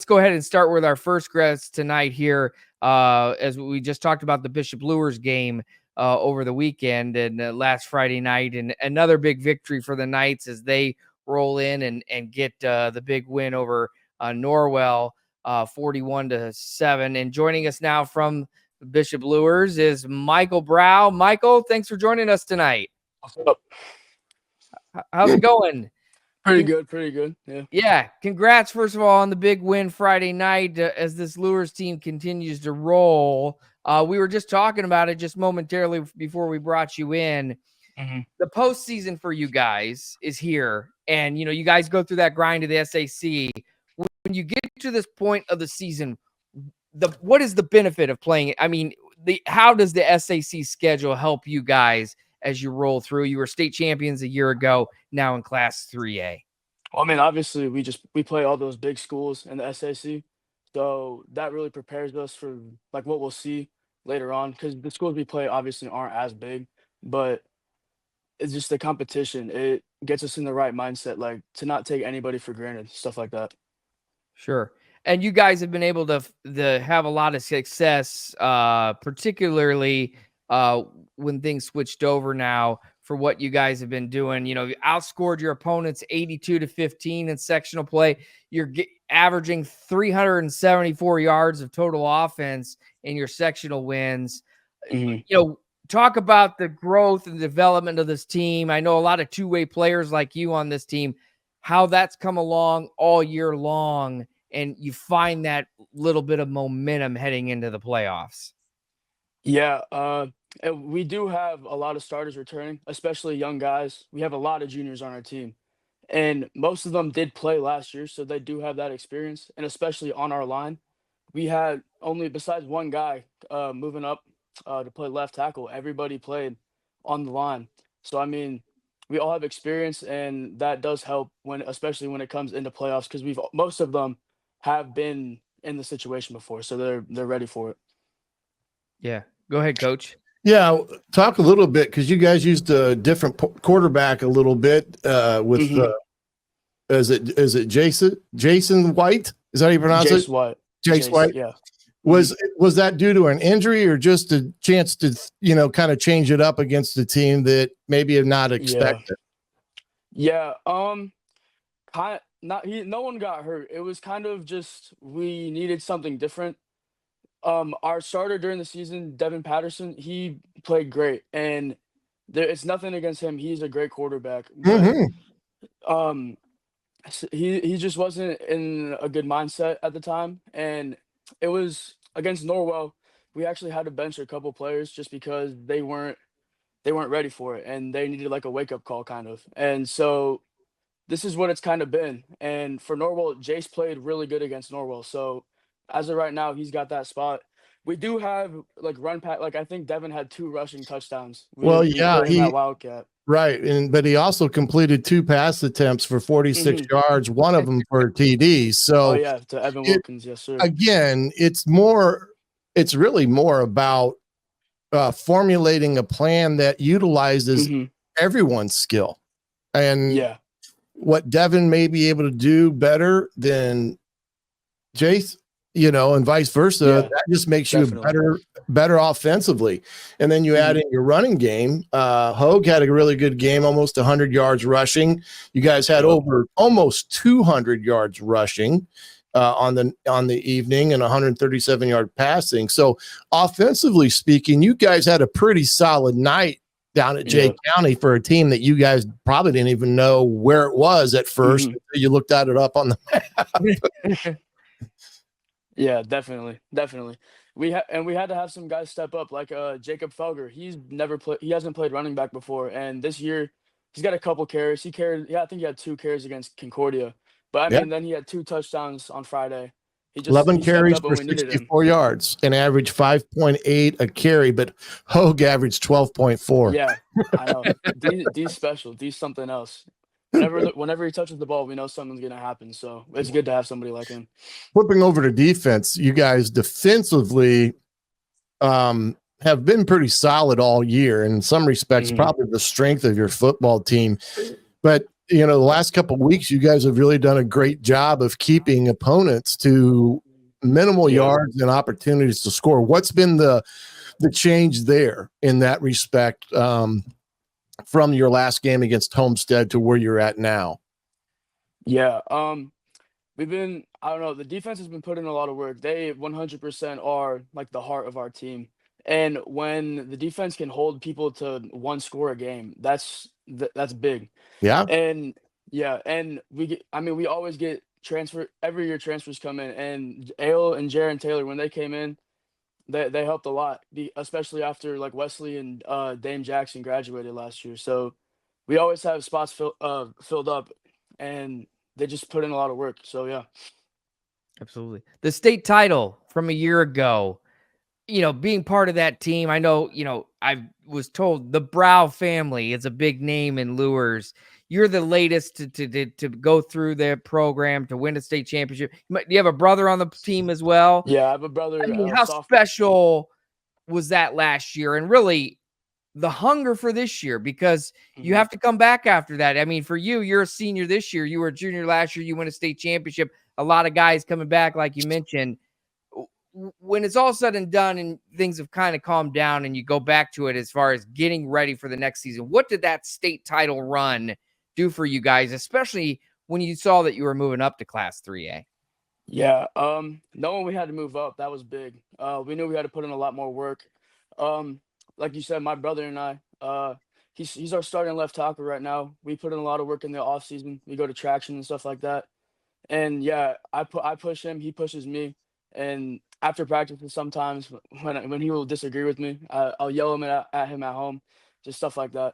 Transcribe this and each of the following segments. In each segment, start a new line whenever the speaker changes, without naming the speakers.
go ahead and start with our first guest tonight here. As we just talked about the Bishop Luers game over the weekend and last Friday night, and another big victory for the Knights as they roll in and get the big win over Norwell, 41-7. And joining us now from Bishop Luers is Michael Brough. Michael, thanks for joining us tonight.
What's up?
How's it going?
Pretty good.
Yeah. Congrats, first of all, on the big win Friday night as this Luers team continues to roll. We were just talking about it just momentarily before we brought you in.
Mm-hmm.
The postseason for you guys is here, and you guys go through that grind of the SAC. When you get to this point of the season, what is the benefit of playing it? I mean, how does the SAC schedule help you guys as you roll through? You were state champions a year ago, now in Class 3A.
Well, I mean, obviously, we play all those big schools in the SAC, so that really prepares us for like what we'll see later on. Because the schools we play obviously aren't as big, but it's just the competition. It gets us in the right mindset, like to not take anybody for granted, stuff like that.
Sure. And you guys have been able to have a lot of success, particularly when things switched over now for what you guys have been doing. You outscored your opponents 82-15 in sectional play. You're averaging 374 yards of total offense in your sectional wins.
Mm-hmm.
Talk about the growth and development of this team. I know a lot of two-way players like you on this team, how that's come along all year long, and you find that little bit of momentum heading into the playoffs.
Yeah, we do have a lot of starters returning, especially young guys. We have a lot of juniors on our team, and most of them did play last year, so they do have that experience. And especially on our line, we had only, besides one guy moving up to play left tackle, everybody played on the line. So I mean, we all have experience, and that does help especially when it comes into playoffs, because most of them have been in the situation before, so they're ready for it.
Yeah, go ahead, Coach.
Yeah, talk a little bit, because you guys used a different quarterback a little bit with is it Jason White? Is that how you pronounce it?
White.
Jace White.
Yeah.
Was that due to an injury or just a chance to kind of change it up against a team that maybe have not expected?
Yeah. No one got hurt. It was kind of just we needed something different. Our starter during the season, Devin Patterson, he played great, and it's nothing against him. He's a great quarterback. But, he just wasn't in a good mindset at the time, and it was against Norwell. We actually had to bench a couple players just because they weren't ready for it, and they needed like a wake up call kind of. And so this is what it's kind of been. And for Norwell, Jace played really good against Norwell. So as of right now, he's got that spot. We do have like I think Devin had 2 rushing touchdowns.
He
Wildcat.
Right, but he also completed 2 pass attempts for 46 yards, one of them for a TD. So
to Evan Wilkins, yes sir.
Again, it's really more about formulating a plan that utilizes everyone's skill, and what Devin may be able to do better than Jace, and vice versa. That just makes you better offensively. And then you add in your running game. Hogue had a really good game, almost 100 yards rushing. You guys had over almost 200 yards rushing on the evening, and 137-yard passing. So offensively speaking, you guys had a pretty solid night down at Jay County for a team that you guys probably didn't even know where it was at first until you looked at it up on the map.
Yeah, definitely. We had to have some guys step up, like Jacob Felger. He hasn't played running back before, and this year he's got a couple carries. I think he had 2 carries against Concordia, but I mean, then he had 2 touchdowns on Friday.
11 carries for 64 yards and averaged 5.8 a carry, but Hogue averaged 12.4.
Yeah, I know. D's special. D's something else. Whenever he touches the ball, we know something's going to happen. So it's good to have somebody like him.
Flipping over to defense, you guys defensively have been pretty solid all year. In some respects, probably the strength of your football team. But the last couple of weeks, you guys have really done a great job of keeping opponents to minimal yards and opportunities to score. What's been the change there in that respect from your last game against Homestead to where you're at now?
Yeah, we've been, I don't know, the defense has been putting in a lot of work. They 100% are like the heart of our team. And when the defense can hold people to one score a game, that's big.
Yeah.
And yeah, and we always get every year transfers come in, and Ale and Jaron Taylor, when they came in, they helped a lot, especially after like Wesley and Dame Jackson graduated last year. So we always have spots filled up, and they just put in a lot of work. So yeah.
Absolutely. The state title from a year ago, being part of that team, I know, I was told the Brough family is a big name in Luers. You're the latest to go through their program to win a state championship. Do you have a brother on the team as well?
Yeah, I have a brother.
I mean, how special was that last year? And really, the hunger for this year, because you have to come back after that. I mean, for you, you're a senior this year. You were a junior last year. You win a state championship. A lot of guys coming back, like you mentioned. When it's all said and done and things have kind of calmed down and you go back to it as far as getting ready for the next season, what did that state title run do for you guys, especially when you saw that you were moving up to Class 3A?
Yeah, knowing we had to move up, that was big. We knew we had to put in a lot more work. Like you said, my brother and I, he's our starting left tackle right now. We put in a lot of work in the off season. We go to traction and stuff like that. And yeah, I push him, he pushes me. And after practice, sometimes when he will disagree with me, I'll yell at him at home, just stuff like that.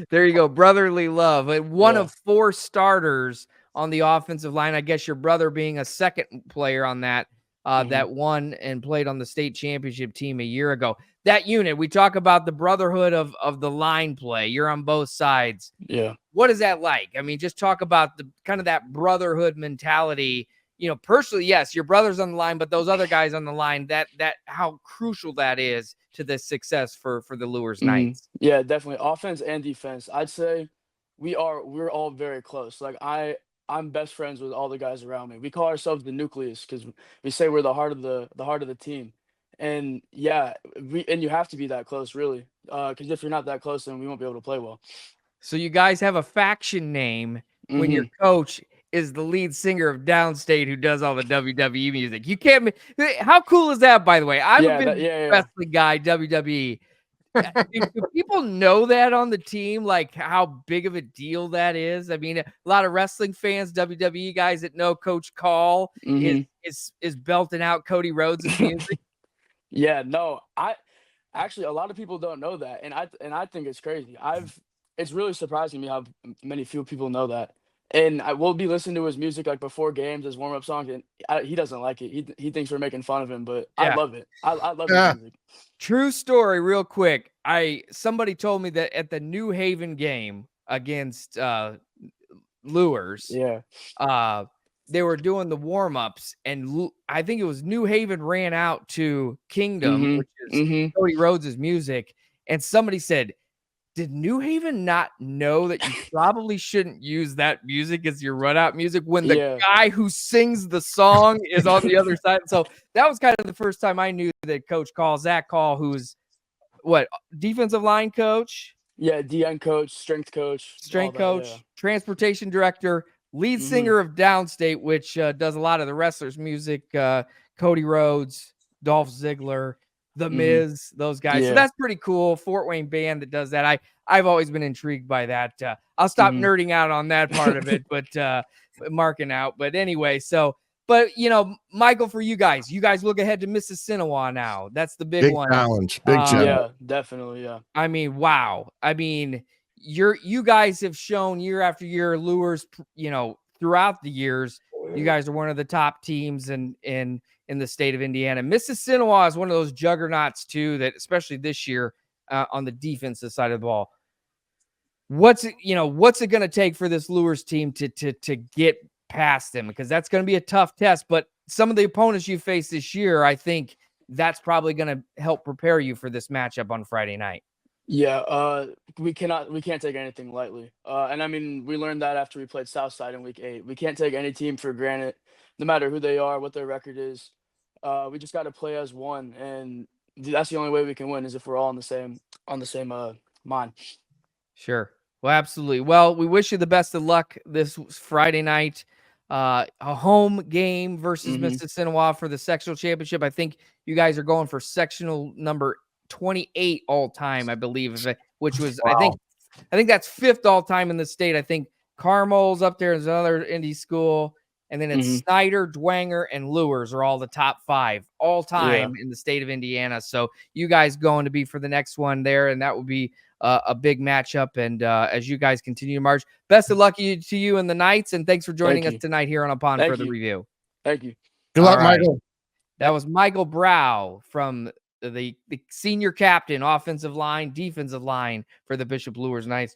There you go, brotherly love. One of 4 starters on the offensive line. I guess your brother being a second player on that, that won and played on the state championship team a year ago. That unit, we talk about the brotherhood of the line play. You're on both sides.
Yeah.
What is that like? I mean, just talk about the kind of that brotherhood mentality. Personally, yes, your brother's on the line, but those other guys on the line, that how crucial that is to the success for the Luers Knights.
Yeah, definitely. Offense and defense. I'd say we're all very close. Like I'm best friends with all the guys around me. We call ourselves the nucleus because we say we're the heart of the team. And yeah, you have to be that close, really. Because if you're not that close, then we won't be able to play well.
So you guys have a faction name when your coach is the lead singer of Downstate who does all the WWE music. You can't. How cool is that, by the way? I'm a big wrestling guy, WWE. Do people know that on the team, like how big of a deal that is? I mean, a lot of wrestling fans, WWE guys that know Coach Call is belting out Cody Rhodes' music.
Yeah, no, actually a lot of people don't know that, and I think it's crazy. It's really surprising me how few people know that. And I will be listening to his music like before games as warm-up songs, and he doesn't like it. He thinks we're making fun of him, but I love it. I love his music.
True story, real quick. Somebody told me that at the New Haven game against Luers, they were doing the warm-ups, and I think it was New Haven ran out to Kingdom, which is Cody Rhodes' music, and somebody said, did New Haven not know that you probably shouldn't use that music as your run-out music when the guy who sings the song is on the other side? So that was kind of the first time I knew that Coach Call, Zach Call, who's defensive line coach?
Yeah, DN coach, strength coach,
transportation director, lead singer of Downstate, which does a lot of the wrestlers' music, Cody Rhodes, Dolph Ziggler, The Miz, those guys. So that's pretty cool. Fort Wayne band that does that. I've always been intrigued by that. I'll stop nerding out on that part of it, but marking out. But anyway, but Michael, for you guys look ahead to Mississinewa now. That's the big one.
Challenge. Big challenge.
Yeah, definitely. Yeah.
I mean, wow. I mean, you guys have shown year after year, Luers, throughout the years, you guys are one of the top teams in the state of Indiana. Mississinewa is one of those juggernauts too, that especially this year on the defensive side of the ball. What's it going to take for this Luers team to get past them? Because that's going to be a tough test, but some of the opponents you face this year, I think that's probably going to help prepare you for this matchup on Friday night.
Yeah, we can't take anything lightly. And I mean, we learned that after we played Southside in week 8. We can't take any team for granted, no matter who they are, what their record is. We just got to play as one, and that's the only way we can win is if we're all on the same mind.
Sure. Well, absolutely. Well, we wish you the best of luck this Friday night. A home game versus
Hmm.
Mississinawa for the sectional championship. I think you guys are going for sectional number 28 all time, I believe, which was
Wow.
I think that's 5th all time in the state. I think Carmel's up there is another indie school, and then it's
Hmm.
Snyder, Dwanger, and Luers are all the top 5 all
Yeah.
time in the state of Indiana. So you guys going to be for the next one there, and that would be a big matchup. And as you guys continue to march, best of luck to you and the Knights, and thanks for joining
Thank
us
you.
tonight here on Upon
Thank
Further
you.
Review.
Thank you.
Good
All
luck,
right.
Michael.
That was Michael Brough from the senior captain, offensive line, defensive line for the Bishop Luers Knights.